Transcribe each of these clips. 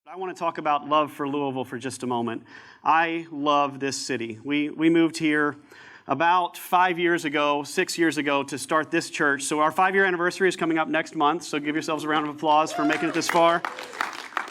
I want to talk about love for Louisville for just a moment. I love this city. We moved here about 5 years ago, 6 years ago, to start this church. So our 5-year anniversary is coming up next month, so give yourselves a round of applause for making it this far.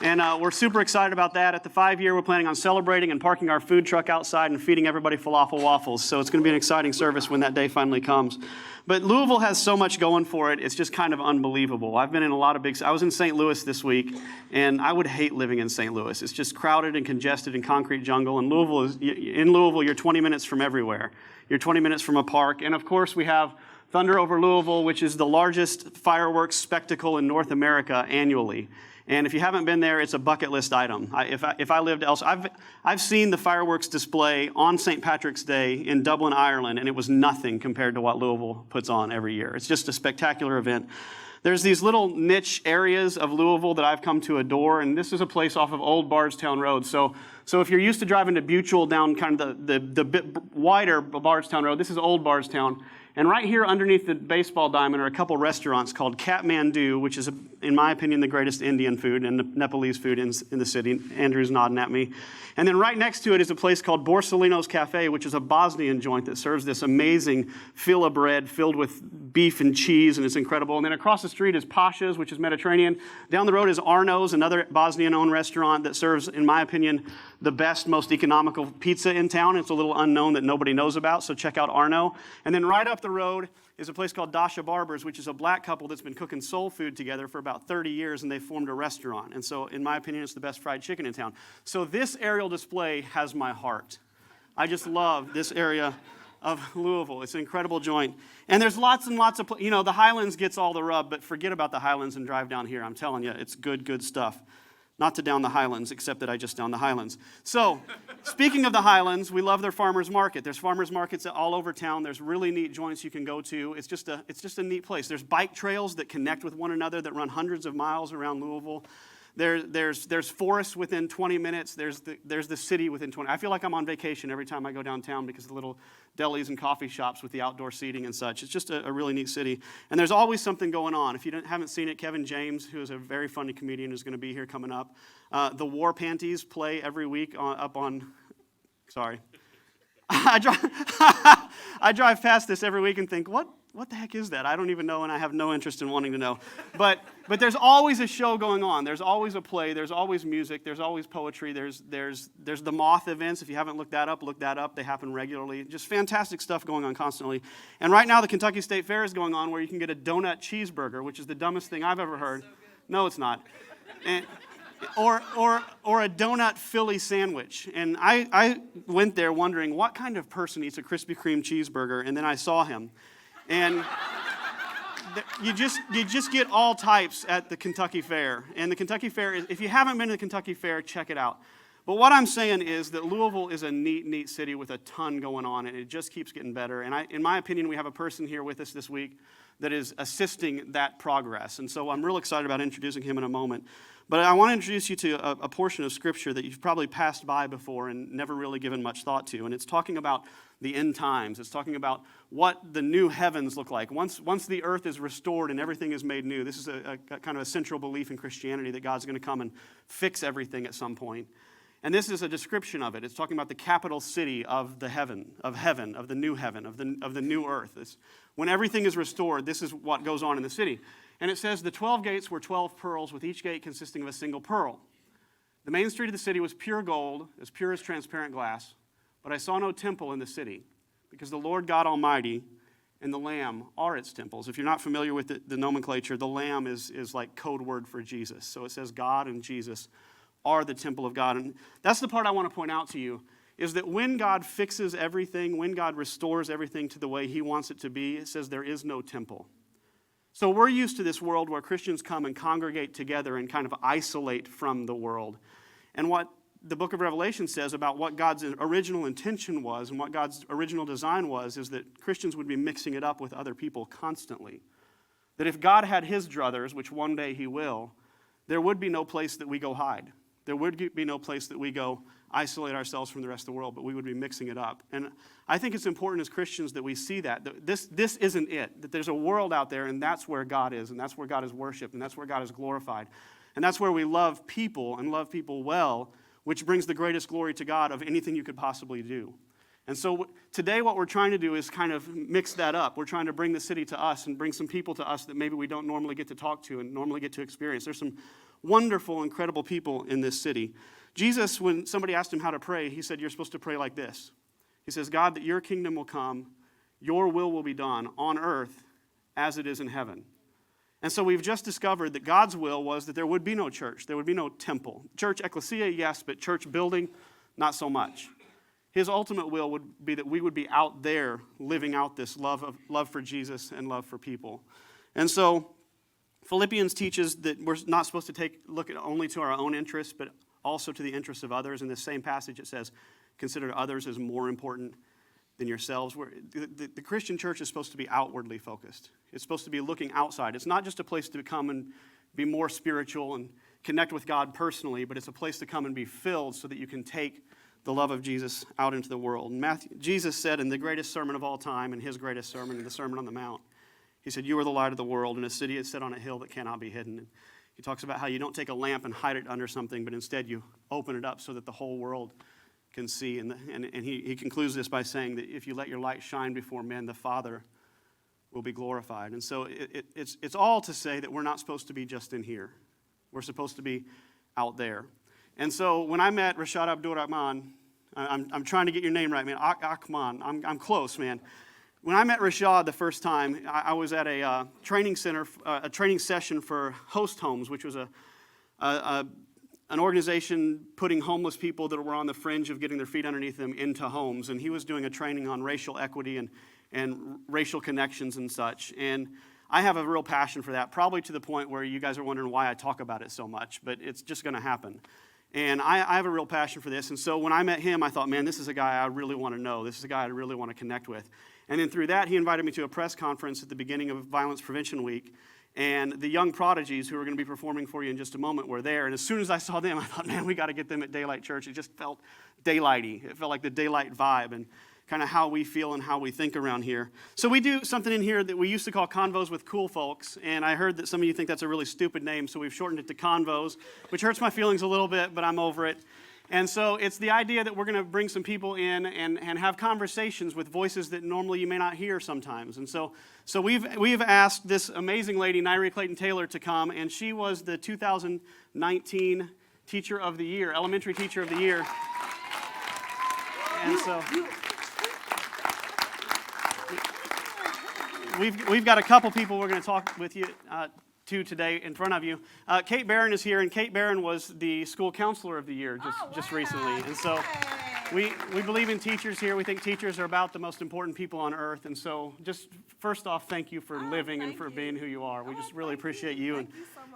And we're super excited about that. At the 5-year, we're planning on celebrating and parking our food truck outside and feeding everybody falafel waffles. So it's going to be an exciting service when that day finally comes. But Louisville has so much going for it, it's just kind of unbelievable. I've been in a lot of I was in St. Louis this week, and I would hate living in St. Louis. It's just crowded and congested and concrete jungle. And in Louisville, you're 20 minutes from everywhere. You're 20 minutes from a park. And of course, we have Thunder Over Louisville, which is the largest fireworks spectacle in North America annually. And if you haven't been there, it's a bucket list item. If I lived elsewhere, I've seen the fireworks display on St. Patrick's Day in Dublin, Ireland, and it was nothing compared to what Louisville puts on every year. It's just a spectacular event. There's these little niche areas of Louisville that I've come to adore, and this is a place off of Old Bardstown Road. So if you're used to driving to Butyl down kind of the bit wider Bardstown Road, this is Old Bardstown. And right here underneath the baseball diamond are a couple restaurants called Kathmandu, which is, in my opinion, the greatest Indian food and Nepalese food in the city. Andrew's nodding at me. And then right next to it is a place called Borsalino's Cafe, which is a Bosnian joint that serves this amazing fila bread filled with beef and cheese, and it's incredible. And then across the street is Pasha's, which is Mediterranean. Down the road is Arno's, another Bosnian-owned restaurant that serves, in my opinion, the best, most economical pizza in town. It's a little unknown that nobody knows about, so check out Arno. And then right up the road is a place called Dasha Barber's, which is a black couple that's been cooking soul food together for about 30 years, and they formed a restaurant. And so, in my opinion, it's the best fried chicken in town. So this aerial display has my heart. I just love this area of Louisville. It's an incredible joint. And there's lots and lots of, the Highlands gets all the rub, but forget about the Highlands and drive down here. I'm telling you, it's good stuff. Not to down the Highlands, except that I just down the Highlands. So, speaking of the Highlands, we love their farmers market. There's farmers markets all over town. There's really neat joints you can go to. It's just a neat place. There's bike trails that connect with one another that run hundreds of miles around Louisville. There's forests within 20 minutes. There's the city within 20. I feel like I'm on vacation every time I go downtown because of the little delis and coffee shops with the outdoor seating and such. It's just a really neat city. And there's always something going on. If you haven't seen it, Kevin James, who is a very funny comedian, is going to be here coming up. The War Panties play every week sorry. I drive past this every week and think, what the heck is that? I don't even know, and I have no interest in wanting to know. But there's always a show going on. There's always a play. There's always music. There's always poetry. There's the Moth events. If you haven't looked that up, look that up. They happen regularly. Just fantastic stuff going on constantly. And right now, the Kentucky State Fair is going on where you can get a donut cheeseburger, which is the dumbest thing I've ever heard. No, it's not. Or a donut Philly sandwich. And I went there wondering what kind of person eats a Krispy Kreme cheeseburger, and then I saw him. And you just get all types at the Kentucky Fair. And the Kentucky Fair is, if you haven't been to the Kentucky Fair, check it out. But what I'm saying is that Louisville is a neat city with a ton going on, and it just keeps getting better. And in my opinion, we have a person here with us this week that is assisting that progress. And so I'm real excited about introducing him in a moment. But I want to introduce you to a portion of Scripture that you've probably passed by before and never really given much thought to. And it's talking about the end times. It's talking about what the new heavens look like. Once the earth is restored and everything is made new, this is a kind of a central belief in Christianity that God's going to come and fix everything at some point. And this is a description of it. It's talking about the capital city of the heaven, of the new heaven, of the new earth. When everything is restored, this is what goes on in the city. And it says, the 12 gates were 12 pearls, with each gate consisting of a single pearl. The main street of the city was pure gold, as pure as transparent glass. But I saw no temple in the city, because the Lord God Almighty and the Lamb are its temples. If you're not familiar with the nomenclature, the Lamb is like code word for Jesus. So it says God and Jesus are the temple of God. And that's the part I want to point out to you, is that when God fixes everything, when God restores everything to the way he wants it to be, it says there is no temple. So we're used to this world where Christians come and congregate together and kind of isolate from the world. And what the book of Revelation says about what God's original intention was and what God's original design was is that Christians would be mixing it up with other people constantly. That if God had his druthers, which one day he will, there would be no place that we go hide. There would be no place that we go isolate ourselves from the rest of the world, but we would be mixing it up. And I think it's important as Christians that we see that this isn't it, that there's a world out there, and that's where God is, and that's where God is worshipped, and that's where God is glorified. And that's where we love people and love people well, which brings the greatest glory to God of anything you could possibly do. And so today what we're trying to do is kind of mix that up. We're trying to bring the city to us and bring some people to us that maybe we don't normally get to talk to and normally get to experience. There's some wonderful, incredible people in this city. Jesus, when somebody asked him how to pray, he said, you're supposed to pray like this. He says, God, that your kingdom will come, your will be done on earth as it is in heaven. And so we've just discovered that God's will was that there would be no church, there would be no temple. Church, ecclesia, yes, but church building, not so much. His ultimate will would be that we would be out there living out this love for Jesus and love for people. And so Philippians teaches that we're not supposed to look at only to our own interests, but also to the interests of others. In this same passage it says, consider others as more important than yourselves. The Christian church is supposed to be outwardly focused. It's supposed to be looking outside. It's not just a place to come and be more spiritual and connect with God personally, but it's a place to come and be filled so that you can take the love of Jesus out into the world. And Jesus said in the greatest sermon of all time, in his greatest sermon, in the Sermon on the Mount, he said, you are the light of the world, and a city is set on a hill that cannot be hidden. And he talks about how you don't take a lamp and hide it under something, but instead you open it up so that the whole world can see. And he concludes this by saying that if you let your light shine before men, the Father will be glorified. And so it's all to say that we're not supposed to be just in here. We're supposed to be out there. And so when I met RaShaad Abdur-Rahman, I'm trying to get your name right, man. Akman. I'm close, man. When I met RaShaad the first time, I was at a training center, a training session for Host Homes, which was an organization putting homeless people that were on the fringe of getting their feet underneath them into homes. And he was doing a training on racial equity and racial connections and such. And I have a real passion for that, probably to the point where you guys are wondering why I talk about it so much, but it's just going to happen. And I have a real passion for this. And so when I met him, I thought, man, this is a guy I really want to know. This is a guy I really want to connect with. And then through that, he invited me to a press conference at the beginning of Violence Prevention Week. And the young prodigies who are going to be performing for you in just a moment were there. And as soon as I saw them, I thought, man, we got to get them at Daylight Church. It just felt daylighty. It felt like the daylight vibe and kind of how we feel and how we think around here. So we do something in here that we used to call Convos with Cool Folks. And I heard that some of you think that's a really stupid name, so we've shortened it to Convos, which hurts my feelings a little bit, but I'm over it. And so it's the idea that we're going to bring some people in and have conversations with voices that normally you may not hear sometimes. And so we've asked this amazing lady, Nyree Clayton-Taylor, to come, and she was the 2019 Teacher of the Year, Elementary Teacher of the Year. And so we've got a couple people we're going to talk with you to today in front of you. Kate Barron is here, and Kate Barron was the School Counselor of the Year just recently. And so we believe in teachers here. We think teachers are about the most important people on earth. And so just first off, thank you for living and for being who you are. We just really appreciate you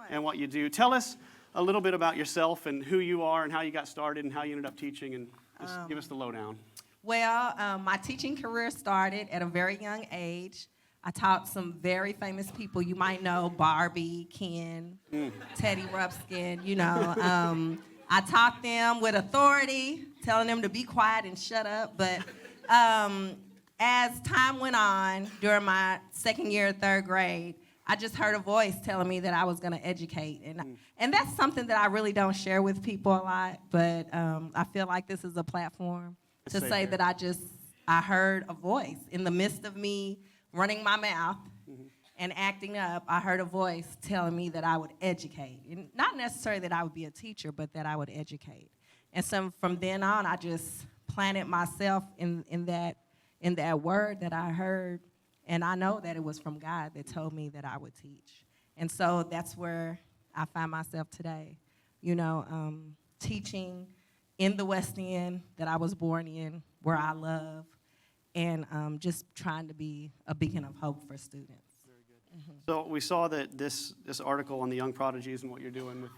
and what you do. Tell us a little bit about yourself and who you are and how you got started and how you ended up teaching, and just give us the lowdown. Well, my teaching career started at a very young age. I taught some very famous people you might know, Barbie, Ken, Teddy Ruxpin, you know. I taught them with authority, telling them to be quiet and shut up. But as time went on, during my second year of third grade, I just heard a voice telling me that I was going to educate. And that's something that I really don't share with people a lot, but I feel like this is a platform to say that I heard a voice in the midst of me running my mouth and acting up. I heard a voice telling me that I would educate. And not necessarily that I would be a teacher, but that I would educate. And so from then on, I just planted myself in that word that I heard. And I know that it was from God that told me that I would teach. And so that's where I find myself today, you know, teaching in the West End that I was born in, where I love, and just trying to be a beacon of hope for students. Very good. Mm-hmm. So we saw that this article on the young prodigies and what you're doing with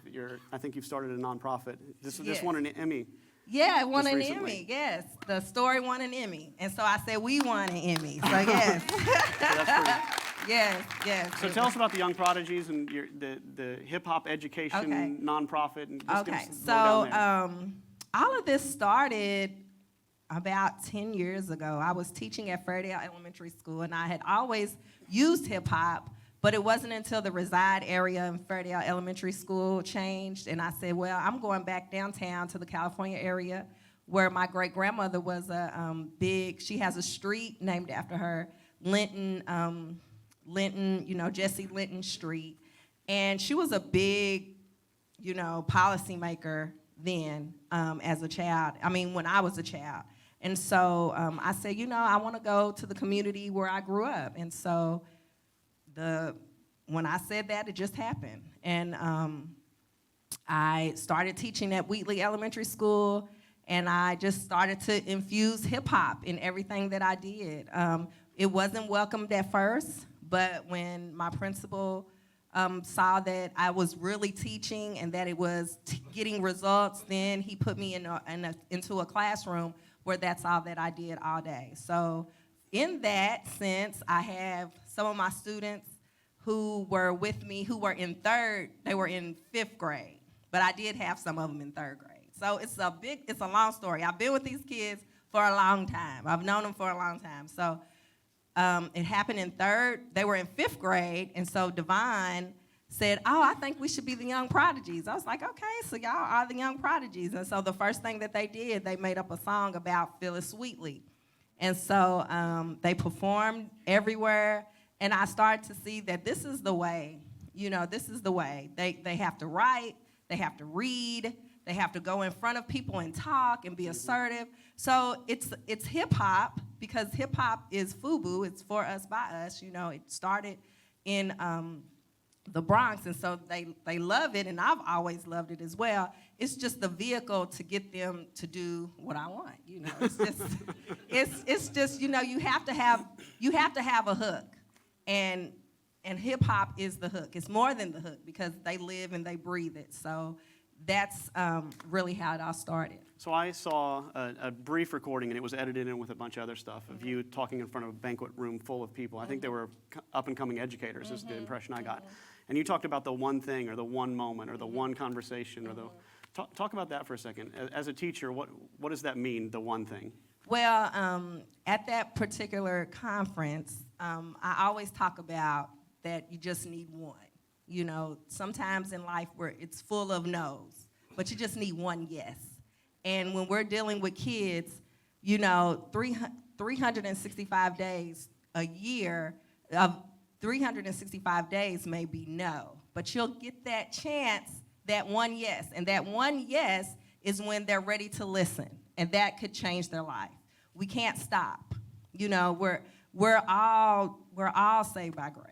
I think you've started a nonprofit. This won an Emmy. Yeah, it won an Emmy, yes. The story won an Emmy. And so I said we won an Emmy, so yes. So that's pretty. Yes. So tell us about the Young Prodigies and the hip-hop education nonprofit. And just give us the lowdown there. All of this started about 10 years ago. I was teaching at Fairdale Elementary School, and I had always used hip-hop, But it wasn't until the reside area in Fairdale Elementary School changed, and I said, well, I'm going back downtown to the California area where my great-grandmother was she has a street named after her, Linton, Jesse Linton Street. And she was a big, policymaker then as a child. When I was a child. And so I said, I want to go to the community where I grew up. And so when I said that, it just happened. And I started teaching at Wheatley Elementary School, and I just started to infuse hip-hop in everything that I did. It wasn't welcomed at first, but when my principal saw that I was really teaching and that it was getting results, then he put me into a classroom where that's all that I did all day. So in that sense, I have some of my students who were with me who were in they were in 5th grade, but I did have some of them in 3rd grade. So it's a long story. I've been with these kids for a long time. I've known them for a long time. So it happened in 3rd. They were in 5th grade, and so Devon said, I think we should be the Young Prodigies. I was like, okay, so y'all are the Young Prodigies. And so the first thing that they did, they made up a song about Phyllis Wheatley. And so they performed everywhere, and I started to see that this is the way, this is the way. They have to write, they have to read, they have to go in front of people and talk and be assertive. So it's hip-hop, because hip-hop is FUBU, it's for us, by us. It started in the Bronx, and so they love it, and I've always loved it as well. It's just the vehicle to get them to do what I want. It's just, it's just, you have to have a hook, and hip hop is the hook. It's more than the hook because they live and they breathe it. So that's really how it all started. So I saw a brief recording, and it was edited in with a bunch of other stuff, of you talking in front of a banquet room full of people. I think they were up-and-coming educators, is the impression I got. And you talked about the one thing, or the one moment, or the one conversation, or the... Talk about that for a second. As a teacher, what does that mean, the one thing? Well, at that particular conference, I always talk about that you just need one. Sometimes in life where it's full of no's, but you just need one yes. And when we're dealing with kids, 365 days a year, 365 days may be no, but you'll get that chance, that one yes. And that one yes is when they're ready to listen, and that could change their life. We can't stop. We're all saved by grace.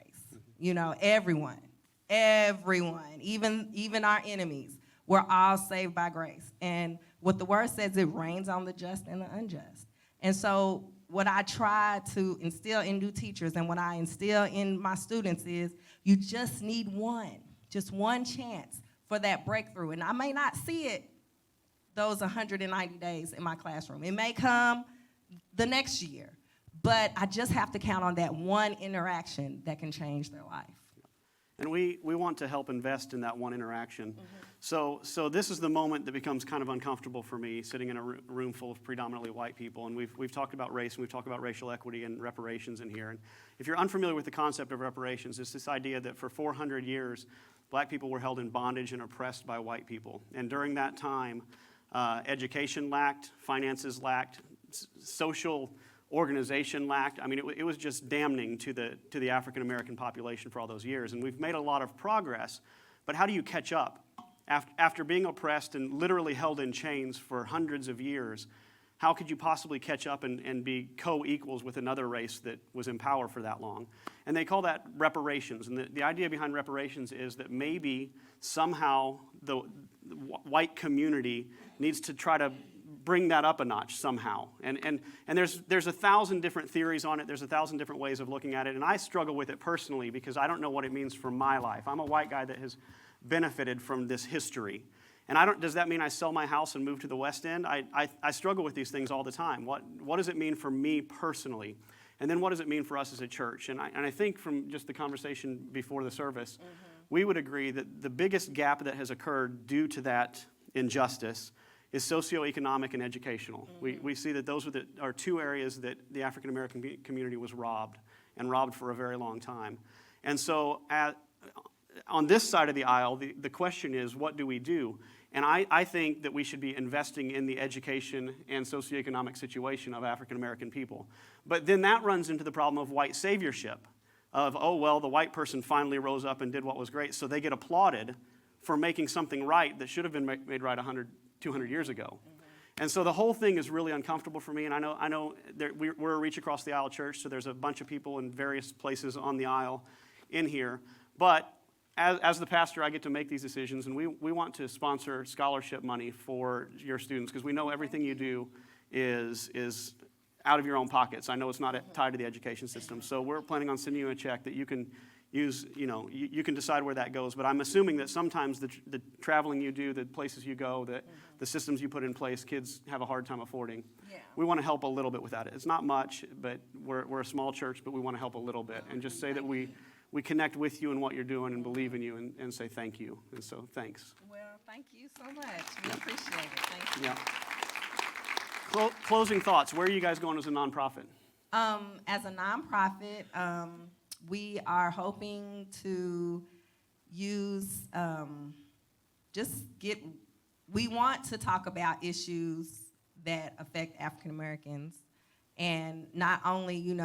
Everyone, even our enemies, we're all saved by grace. And what the word says, it rains on the just and the unjust. And so what I try to instill in new teachers and what I instill in my students is you just need just one chance for that breakthrough. And I may not see it those 190 days in my classroom. It may come the next year, but I just have to count on that one interaction that can change their life. And we want to help invest in that one interaction. So this is the moment that becomes kind of uncomfortable for me, sitting in a room full of predominantly white people. And we've talked about race, and we've talked about racial equity and reparations in here. And if you're unfamiliar with the concept of reparations, it's this idea that for 400 years, black people were held in bondage and oppressed by white people. And during that time, education lacked, finances lacked, social organization lacked. It was just damning to the African American population for all those years. And we've made a lot of progress, but how do you catch up? After being oppressed and literally held in chains for hundreds of years, how could you possibly catch up and be co-equals with another race that was in power for that long? And they call that reparations. And the idea behind reparations is that maybe somehow the white community needs to try to bring that up a notch somehow. And there's 1,000 different theories on it. There's 1,000 different ways of looking at it. And I struggle with it personally because I don't know what it means for my life. I'm a white guy that has benefited from this history. And does that mean I sell my house and move to the West End? I struggle with these things all the time. What does it mean for me personally? And then what does it mean for us as a church? And I think from just the conversation before the service, we would agree that the biggest gap that has occurred due to that injustice is socioeconomic and educational. We see that those are two areas that the African American community was robbed, and robbed for a very long time. And so on this side of the aisle, the question is, what do we do? And I think that we should be investing in the education and socioeconomic situation of African American people. But then that runs into the problem of white saviorship, of, oh, well, the white person finally rose up and did what was great, so they get applauded for making something right that should have been made right 100, 200 years ago. And so the whole thing is really uncomfortable for me, and I know we're a Reach Across the Aisle church, so there's a bunch of people in various places on the aisle in here. But as the pastor, I get to make these decisions, and we want to sponsor scholarship money for your students, because we know everything you do is out of your own pockets. I know it's not tied to the education system, so we're planning on sending you a check that you can use, you can decide where that goes, but I'm assuming that sometimes the traveling you do, the places you go, the systems you put in place, kids have a hard time affording. Yeah. We want to help a little bit with that. It's not much, but we're a small church, but we want to help a little bit, and just say that we connect with you in what you're doing and believe in you and say thank you. And so thanks. Well, thank you so much. We appreciate it. Thank you. Yeah. Closing thoughts. Where are you guys going as a nonprofit? As a nonprofit, we are hoping to use, we want to talk about issues that affect African Americans, and not only,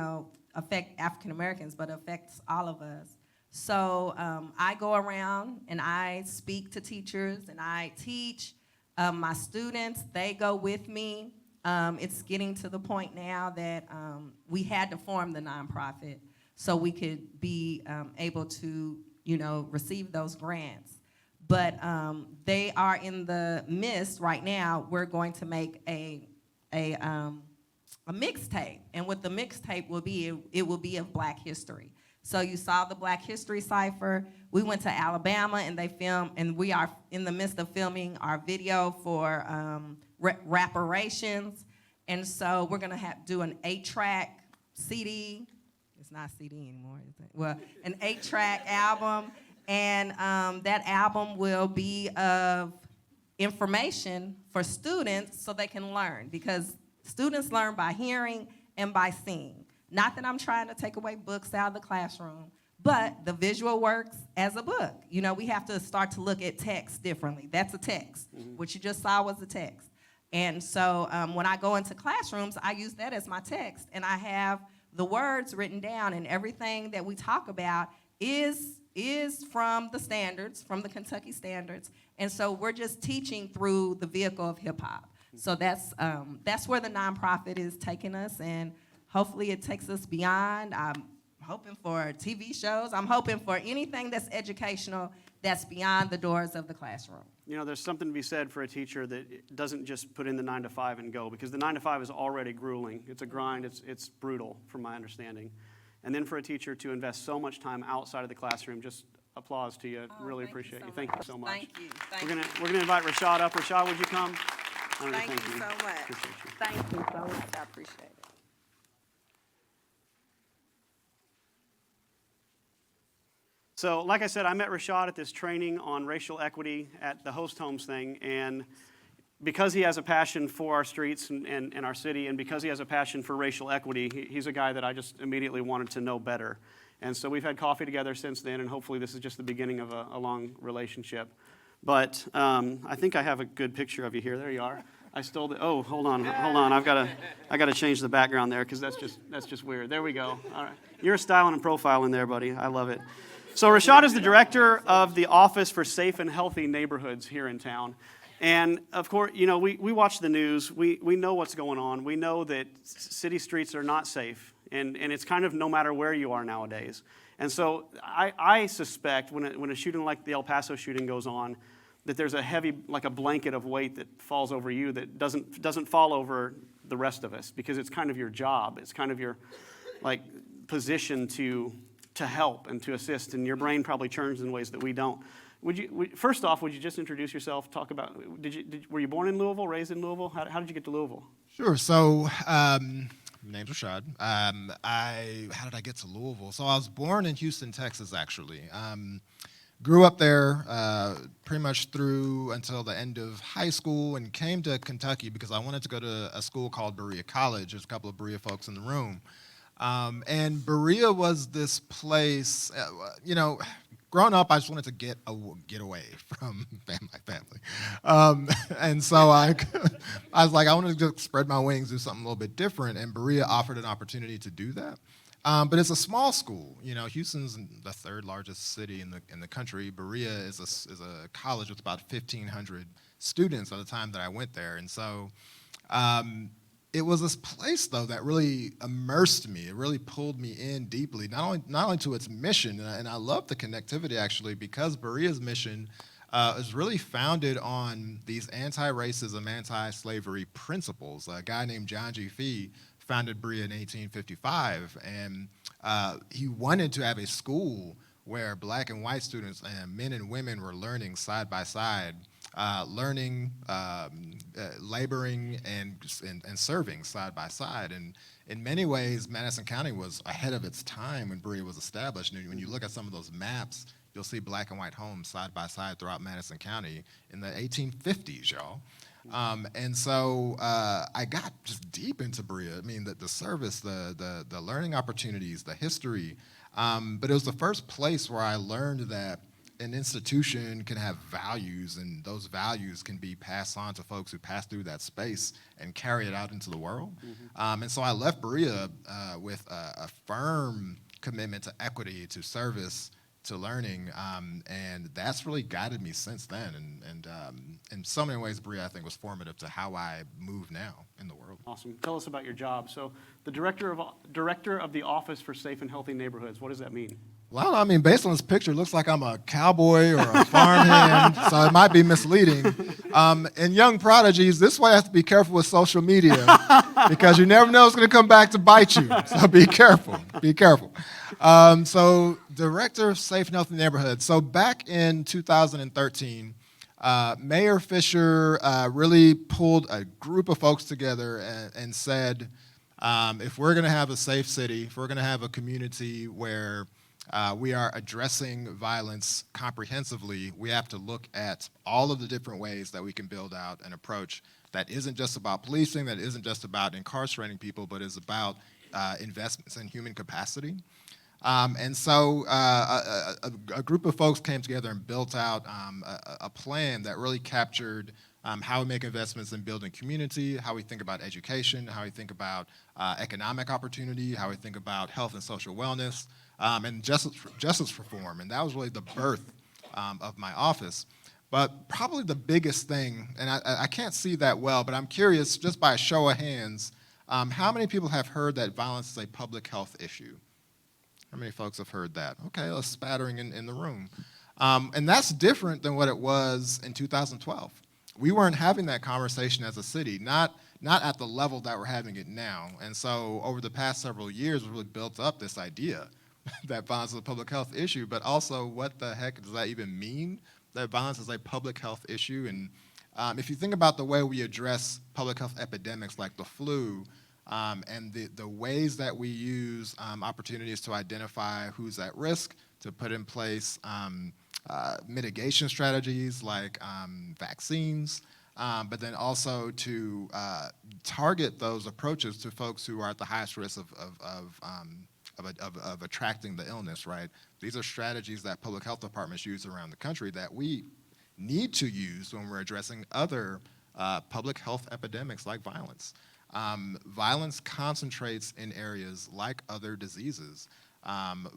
affect African Americans, but affects all of us. So I go around and I speak to teachers and I teach my students. They go with me. It's getting to the point now that we had to form the nonprofit so we could be able to, receive those grants. But they are in the midst right now. We're going to make a mixtape, and what the mixtape will be, it will be of Black history. So you saw the Black History Cipher. We went to Alabama, and they filmed, and we are in the midst of filming our video for reparations. And so we're gonna do an 8-track CD. It's not CD anymore, is it? Well, an 8-track album, and that album will be of information for students so they can learn, because students learn by hearing and by seeing. Not that I'm trying to take away books out of the classroom, but the visual works as a book. We have to start to look at text differently. That's a text. Mm-hmm. What you just saw was a text. And so when I go into classrooms, I use that as my text, and I have the words written down, and everything that we talk about is from the standards, from the Kentucky standards. And so we're just teaching through the vehicle of hip hop. So that's where the nonprofit is taking us, and hopefully it takes us beyond. I'm hoping for TV shows. I'm hoping for anything that's educational, that's beyond the doors of the classroom. There's something to be said for a teacher that doesn't just put in the 9 to 5 and go, because the 9 to 5 is already grueling. It's a grind. It's brutal, from my understanding. And then for a teacher to invest so much time outside of the classroom, just applause to you. Really appreciate you. Thank you so much. Thank you. We're gonna invite RaShaad up. RaShaad, would you come? Thank you so much. Appreciate you. Thank you so much. I appreciate it. So, like I said, I met RaShaad at this training on racial equity at the Host Homes thing, and because he has a passion for our streets and our city, and because he has a passion for racial equity, he's a guy that I just immediately wanted to know better. And so we've had coffee together since then, and hopefully this is just the beginning of a long relationship. But I think I have a good picture of you here. There you are. I stole the. Oh, hold on. I gotta change the background there, because that's just weird. There we go. All right, you're styling and profiling there, buddy. I love it. So RaShaad is the director of the Office for Safe and Healthy Neighborhoods here in town. And of course, we watch the news. We know what's going on. We know that city streets are not safe, and it's kind of no matter where you are nowadays. And so I suspect when a shooting like the El Paso shooting goes on, that there's a heavy, like a blanket of weight that falls over you that doesn't fall over the rest of us, because it's kind of your job. It's kind of your position to help and to assist, and your brain probably churns in ways that we don't. First off, would you just introduce yourself? Talk about, were you born in Louisville, raised in Louisville? How did you get to Louisville? Sure. So, my name's RaShaad. How did I get to Louisville? So I was born in Houston, Texas, actually. Grew up there pretty much through until the end of high school, and came to Kentucky because I wanted to go to a school called Berea College. There's a couple of Berea folks in the room. And Berea was this place, growing up, I just wanted to get away from my family. And so I was like, I wanted to just spread my wings, do something a little bit different, and Berea offered an opportunity to do that. But it's a small school. Houston's the third largest city in the country. Berea is a college with about 1,500 students at the time that I went there, and so it was this place though that really immersed me. It really pulled me in deeply, not only to its mission, and I love the connectivity actually, because Berea's mission is really founded on these anti-racism, anti-slavery principles. A guy named John G. Fee founded Berea in 1855, and he wanted to have a school where black and white students and men and women were learning side by side, laboring and serving side by side. And in many ways, Madison County was ahead of its time when Berea was established. And when you look at some of those maps, you'll see black and white homes side by side throughout Madison County in the 1850s, y'all. And so I got just deep into Berea. I mean, the service, the learning opportunities, the history. But it was the first place where I learned that an institution can have values, and those values can be passed on to folks who pass through that space and carry it out into the world. And so I left Berea with a firm commitment to equity, to service, to learning, and that's really guided me since then. And in so many ways, Berea, I think, was formative to how I move now in the world. Awesome. Tell us about your job. So the director of the Office for Safe and Healthy Neighborhoods, what does that mean? Well, I mean, based on this picture, it looks like I'm a cowboy or a farmhand, so it might be misleading. And young prodigies, this is why you have to be careful with social media, because you never know it's going to come back to bite you. So be careful. Be careful. So Director of Safe and Healthy Neighborhoods. So back in 2013, Mayor Fisher really pulled a group of folks together and said, if we're going to have a safe city, if we're going to have a community where we are addressing violence comprehensively, we have to look at all of the different ways that we can build out an approach that isn't just about policing, that isn't just about incarcerating people, but is about investments in human capacity. And so a group of folks came together and built out a plan that really captured how we make investments in building community, how we think about education, how we think about economic opportunity, how we think about health and social wellness, and justice reform. And that was really the birth of my office. But probably the biggest thing, and I can't see that well, but I'm curious, just by a show of hands, how many people have heard that violence is a public health issue? How many folks have heard that? Okay, a spattering in the room. And that's different than what it was in 2012. We weren't having that conversation as a city, not at the level that we're having it now. And so over the past several years, we really built up this idea that violence is a public health issue, but also what the heck does that even mean, that violence is a public health issue? And if you think about the way we address public health epidemics like the flu, and the ways that we use opportunities to identify who's at risk, to put in place mitigation strategies like vaccines, but then also to target those approaches to folks who are at the highest risk of attracting the illness, right? These are strategies that public health departments use around the country that we need to use when we're addressing other public health epidemics like violence. Violence concentrates in areas like other diseases.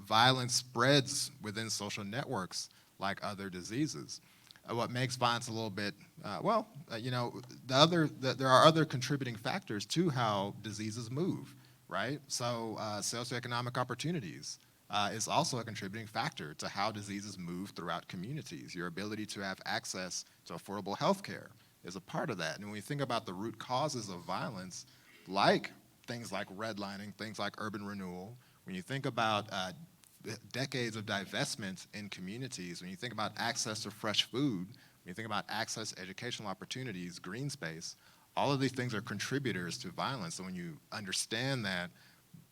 Violence spreads within social networks like other diseases. What makes violence a little bit, there are other contributing factors to how diseases move, right? So socioeconomic opportunities is also a contributing factor to how diseases move throughout communities. Your ability to have access to affordable health care is a part of that. And when we think about the root causes of violence, like things like redlining, things like urban renewal, when you think about decades of divestment in communities, when you think about access to fresh food, when you think about access to educational opportunities, green space, all of these things are contributors to violence. And when you understand that,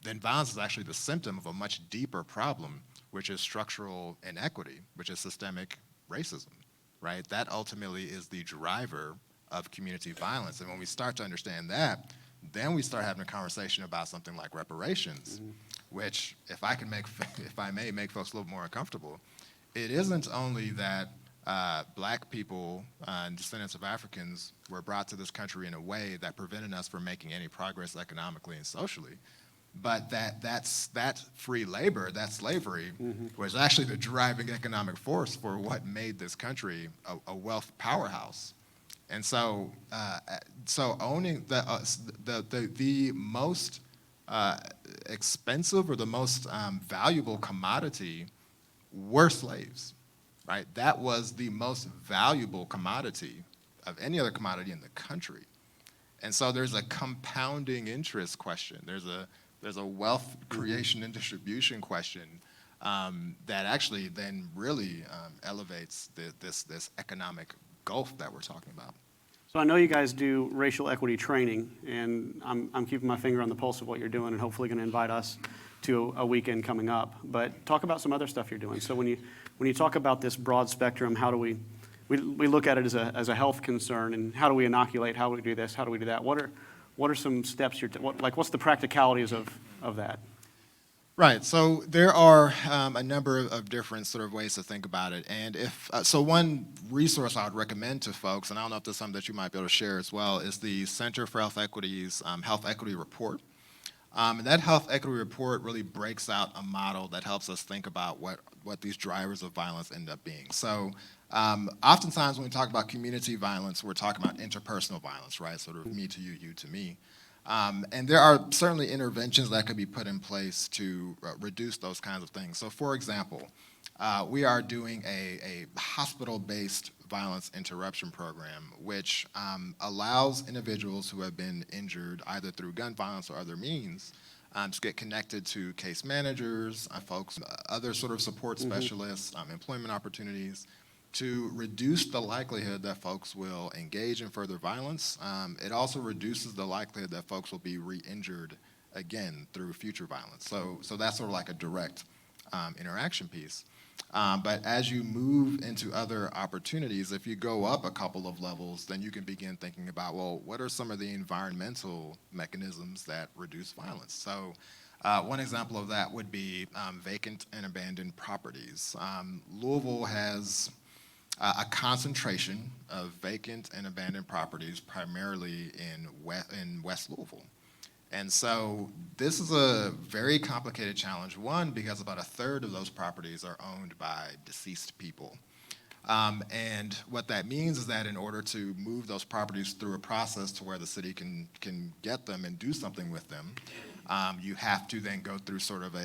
then violence is actually the symptom of a much deeper problem, which is structural inequity, which is systemic racism, right? That ultimately is the driver of community violence. And when we start to understand that, then we start having a conversation about something like reparations, which, if I may make folks a little more uncomfortable, it isn't only that black people and descendants of Africans were brought to this country in a way that prevented us from making any progress economically and socially, but that free labor, that slavery, was actually the driving economic force for what made this country a wealth powerhouse. And so, owning the most expensive or the most valuable commodity were slaves, right? That was the most valuable commodity of any other commodity in the country. And so there's a compounding interest question. There's a wealth creation and distribution question that actually then really elevates this economic gulf that we're talking about. So I know you guys do racial equity training, and I'm keeping my finger on the pulse of what you're doing, and hopefully going to invite us to a weekend coming up. But talk about some other stuff you're doing. So when you talk about this broad spectrum, how do we look at it as a health concern, and how do we inoculate? How do we do this? How do we do that? What are some steps what's the practicalities of that? Right. So there are a number of different sort of ways to think about it. And so one resource I would recommend to folks, and I don't know if there's something that you might be able to share as well, is the Center for Health Equity's Health Equity Report. And that Health Equity Report really breaks out a model that helps us think about what these drivers of violence end up being. So oftentimes when we talk about community violence, we're talking about interpersonal violence, right? Sort of me to you, you to me. And there are certainly interventions that could be put in place to reduce those kinds of things. So for example, we are doing a hospital-based violence interruption program, which allows individuals who have been injured either through gun violence or other means to get connected to case managers, folks, other sort of support specialists, employment opportunities, to reduce the likelihood that folks will engage in further violence. It also reduces the likelihood that folks will be re-injured again through future violence. So that's sort of like a direct interaction piece. But as you move into other opportunities, if you go up a couple of levels, then you can begin thinking about, well, what are some of the environmental mechanisms that reduce violence? So one example of that would be vacant and abandoned properties. Louisville has a concentration of vacant and abandoned properties, primarily in West Louisville. And so this is a very complicated challenge, one, because about a third of those properties are owned by deceased people. And what that means is that in order to move those properties through a process to where the city can get them and do something with them, you have to then go through sort of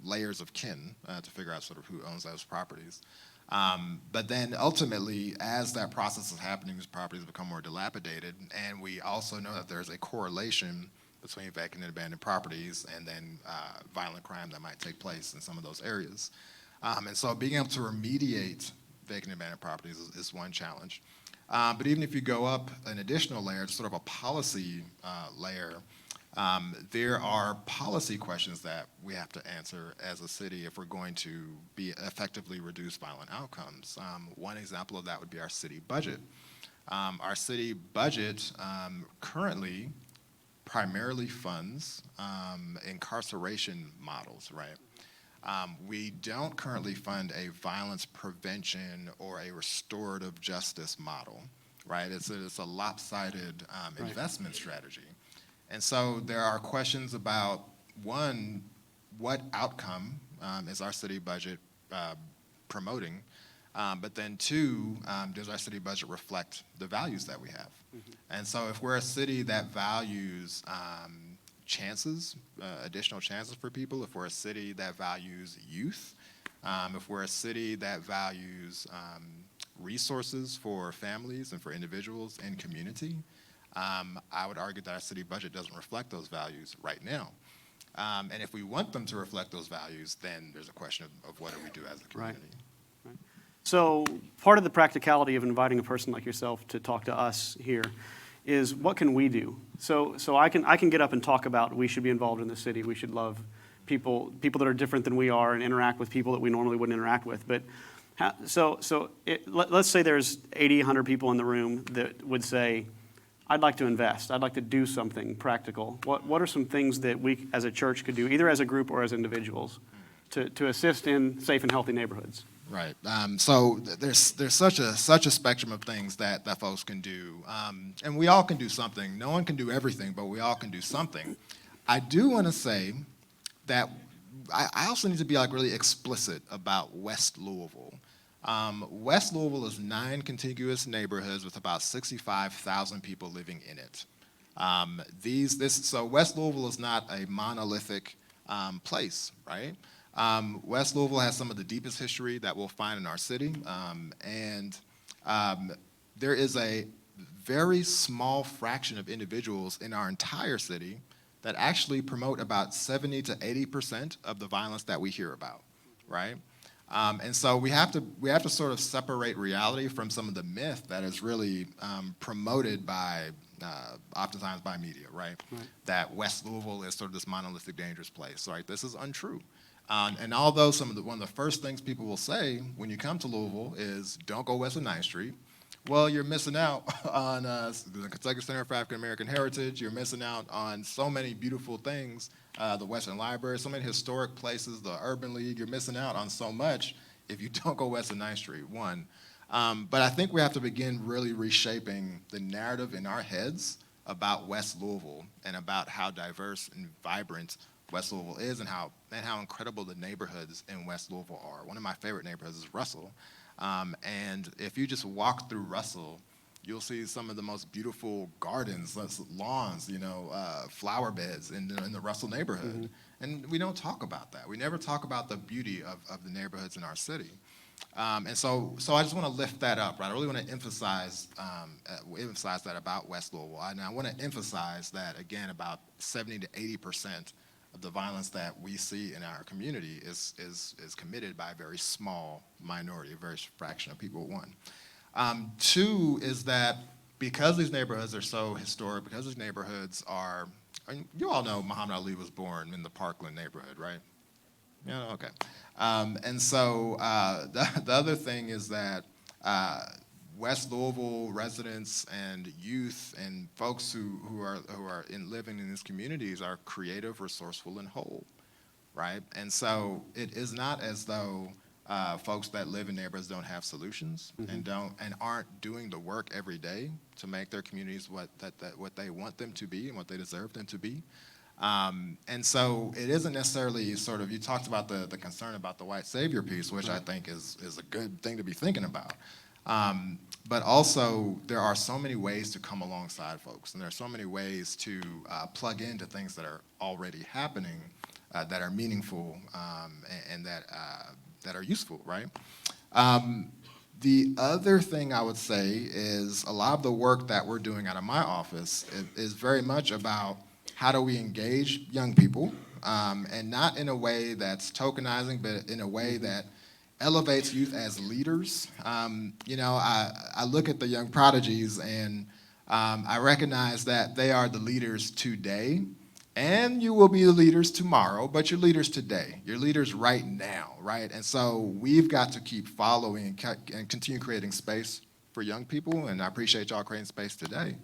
layers of kin to figure out sort of who owns those properties. But then ultimately, as that process is happening, these properties become more dilapidated, and we also know that there's a correlation between vacant and abandoned properties and then violent crime that might take place in some of those areas. And so being able to remediate vacant and abandoned properties is one challenge. But even if you go up an additional layer, sort of a policy layer, there are policy questions that we have to answer as a city if we're going to effectively reduce violent outcomes. One example of that would be our city budget. Our city budget currently primarily funds incarceration models, right? We don't currently fund a violence prevention or a restorative justice model, right? It's a lopsided investment strategy. And so there are questions about, one, what outcome is our city budget promoting? But then two, does our city budget reflect the values that we have? And so if we're a city that values chances, additional chances for people, if we're a city that values youth, if we're a city that values resources for families and for individuals and community, I would argue that our city budget doesn't reflect those values right now. And if we want them to reflect those values, then there's a question of what do we do as a community. Right. So part of the practicality of inviting a person like yourself to talk to us here is what can we do? So I can get up and talk about we should be involved in the city. We should love people that are different than we are and interact with people that we normally wouldn't interact with. But let's say there's 80, 100 people in the room that would say, I'd like to invest. I'd like to do something practical. What are some things that we as a church could do, either as a group or as individuals, to assist in safe and healthy neighborhoods? Right. So there's such a spectrum of things that folks can do, and we all can do something. No one can do everything, but we all can do something. I do want to say that I also need to be like really explicit about West Louisville. West Louisville is 9 contiguous neighborhoods with about 65,000 people living in it. So West Louisville is not a monolithic place, right? West Louisville has some of the deepest history that we'll find in our city, and there is a very small fraction of individuals in our entire city that actually promote about 70 to 80% of the violence that we hear about, right? And so we have to sort of separate reality from some of the myth that is really promoted by oftentimes by media, right? That West Louisville is sort of this monolithic, dangerous place, right? This is untrue. And although one of the first things people will say when you come to Louisville is don't go west of 9th Street, well, you're missing out on the Kentucky Center for African American Heritage. You're missing out on so many beautiful things, the Western Library, so many historic places, the Urban League. You're missing out on so much if you don't go west of 9th Street, one. But I think we have to begin really reshaping the narrative in our heads about West Louisville and about how diverse and vibrant West Louisville is and how incredible the neighborhoods in West Louisville are. One of my favorite neighborhoods is Russell. And if you just walk through Russell, you'll see some of the most beautiful gardens, lawns, flower beds in the Russell neighborhood. Mm-hmm. And we don't talk about that. We never talk about the beauty of the neighborhoods in our city. And so I just want to lift that up, right? I really want to emphasize that about West Louisville. And I want to emphasize that, again, about 70 to 80% of the violence that we see in our community is committed by a very small minority, a very fraction of people, one. Two is that because these neighborhoods are so historic, because these neighborhoods are, you all know Muhammad Ali was born in the Parkland neighborhood, right? Yeah, okay. And so the other thing is that West Louisville residents and youth and folks who are living in these communities are creative, resourceful, and whole, right? And so it is not as though folks that live in neighborhoods don't have solutions. Mm-hmm. and aren't doing the work every day to make their communities what they want them to be and what they deserve them to be. And so it isn't necessarily sort of, you talked about the concern about the white savior piece, which I think is a good thing to be thinking about. But also, there are so many ways to come alongside folks, and there are so many ways to plug into things that are already happening that are meaningful and that are useful, right? The other thing I would say is a lot of the work that we're doing out of my office is very much about how do we engage young people, and not in a way that's tokenizing, but in a way that elevates youth as leaders. I look at the young prodigies and I recognize that they are the leaders today, and you will be the leaders tomorrow, but you're leaders today. You're leaders right now, right? And so we've got to keep following and continue creating space for young people, and I appreciate y'all creating space today.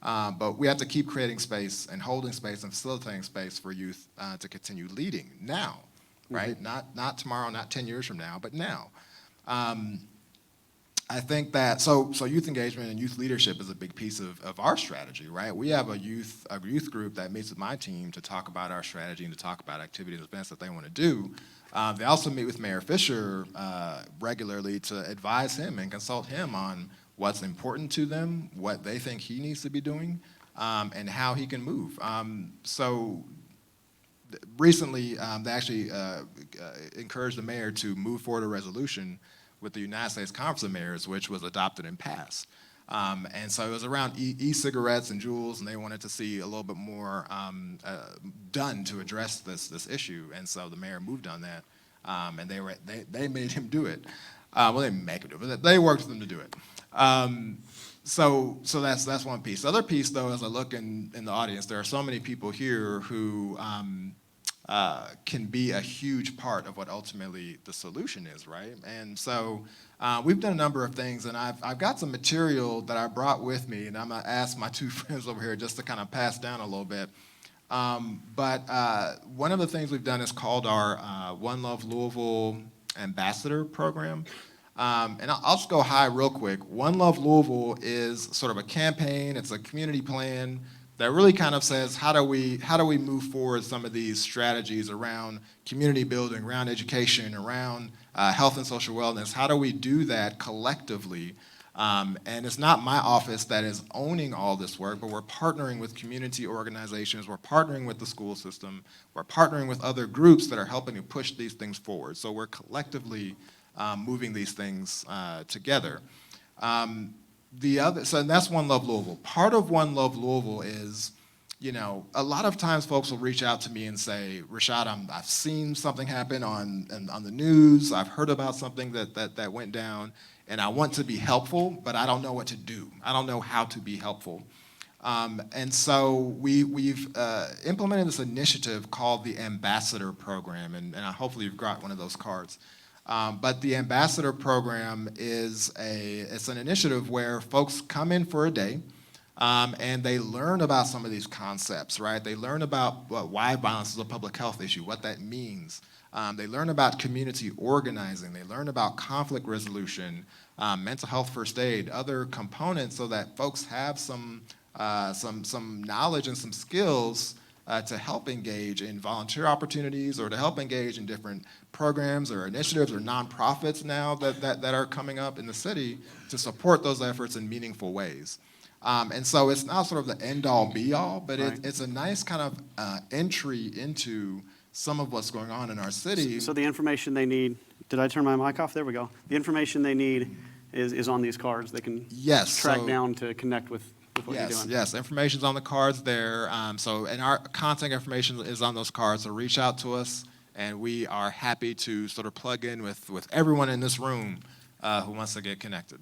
But we have to keep creating space and holding space and facilitating space for youth to continue leading now. Right? Mm-hmm. Not tomorrow, not 10 years from now, but now. I think that so youth engagement and youth leadership is a big piece of our strategy, right? We have a youth group that meets with my team to talk about our strategy and to talk about activities and events that they want to do. They also meet with Mayor Fisher regularly to advise him and consult him on what's important to them, what they think he needs to be doing, and how he can move. Recently, they actually encouraged the mayor to move forward a resolution with the United States Conference of Mayors, which was adopted and passed. And so it was around e-cigarettes and Juuls, and they wanted to see a little bit more done to address this issue. And so the mayor moved on that, and they made him do it. Well, they didn't make him do it, but they worked with him to do it. So that's one piece. The other piece, though, as I look in the audience, there are so many people here who can be a huge part of what ultimately the solution is, right? And so we've done a number of things, and I've got some material that I brought with me, and I'm gonna ask my two friends over here just to kind of pass down a little bit. But one of the things we've done is called our One Love Louisville Ambassador Program. And I'll just go high real quick. One Love Louisville is sort of a campaign, it's a community plan that really kind of says how do we move forward some of these strategies around community building, around education, around health and social wellness. How do we do that collectively? And it's not my office that is owning all this work, but we're partnering with community organizations, we're partnering with the school system, we're partnering with other groups that are helping to push these things forward. So we're collectively moving these things together. And that's One Love Louisville. Part of One Love Louisville is, you know, a lot of times folks will reach out to me and say, RaShaad, I've seen something happen on the news, I've heard about something that went down, and I want to be helpful, but I don't know what to do. I don't know how to be helpful. And so we've implemented this initiative called the Ambassador Program, and hopefully you've got one of those cards. But the Ambassador Program is it's an initiative where folks come in for a day, and they learn about some of these concepts, right? They learn about why violence is a public health issue, what that means. They learn about community organizing. They learn about conflict resolution, mental health first aid, other components, so that folks have some knowledge and some skills to help engage in volunteer opportunities or to help engage in different programs or initiatives or nonprofits now that are coming up in the city to support those efforts in meaningful ways. And so it's not sort of the end-all be-all, but Right. it's a nice kind of entry into some of what's going on in our city. So the information they need, did I turn my mic off? There we go. The information they need is on these cards. They can track down to connect with what you're doing. Yes, information's on the cards there. And our contact information is on those cards, so reach out to us, and we are happy to sort of plug in with everyone in this room who wants to get connected.